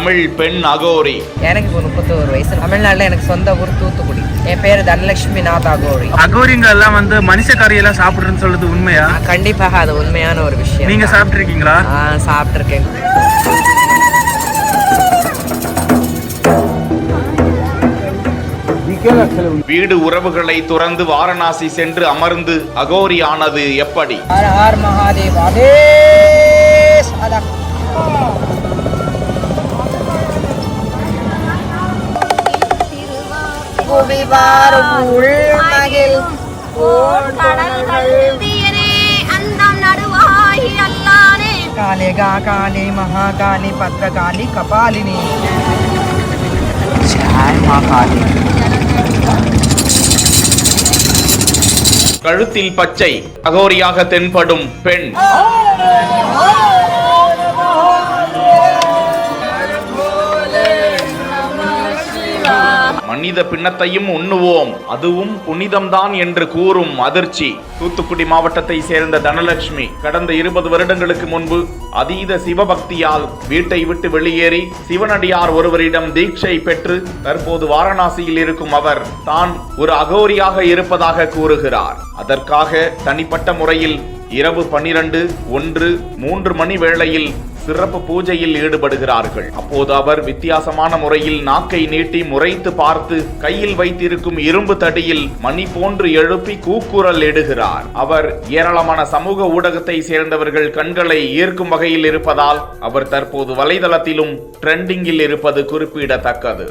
தமிழ் பெண் அகோரி. எனக்கு இப்போ 31 வயசு. தமிழ்நாட்டில் எனக்கு சொந்த ஊர் தூத்துக்குடி. என் பேர் தனலட்சுமி நாத் அகோரி. அகோரிங்க எல்லாம் மனுஷக்காரியெல்லாம் சாப்பிடுறேன்னு சொல்றது உண்மையா? கண்டிப்பாக அது உண்மையான ஒரு விஷயம். நீங்க சாப்பிட்டுருக்கீங்களா? சாப்பிட்டுருக்கேன். வீடு உறவுகளை துறந்து வாரணாசி சென்று அமர்ந்து அகோரி ஆனது எப்படி? ஹர் மகாதேவ். காலேகா காளி மகாகாளி பத்ரகாளி கபாலினி. ஜெய் மா காளி. கழுத்தில் பச்சை அகோரியாக தென்படும் பெண். மனித பின்னத்தையும் உண்ணுவோம், அதுவும் புனிதம்தான் என்று கூறும் அதிர்ச்சி. தூத்துக்குடி மாவட்டத்தை சேர்ந்த தனலட்சுமி கடந்த 20 வருடங்களுக்கு முன்பு அதீத சிவபக்தியால் வீட்டை விட்டு வெளியேறி சிவனடியார் ஒருவரிடம் தீட்சை பெற்று தற்போது வாரணாசியில் இருக்கும் அவர் தான் ஒரு அகோரியாக இருப்பதாக கூறுகிறார். அதற்காக தனிப்பட்ட முறையில் இரவு 12, 1, 3 மணி வேளையில் சிறப்பு பூஜையில் ஈடுபடுகிறார்கள். அப்போது அவர் வித்தியாசமான முறையில் நாக்கை நீட்டி முறைத்து பார்த்து கையில் வைத்திருக்கும் இரும்பு தடியில் மணி போன்று எழுப்பி கூக்குரல் இடுகிறார். அவர் ஏராளமான சமூக ஊடகத்தை சேர்ந்தவர்கள் கண்களை ஈர்க்கும் வகையில் இருப்பதால் அவர் தற்போது வலைதளத்திலும் ட்ரெண்டிங்கில் இருப்பது குறிப்பிடத்தக்கது.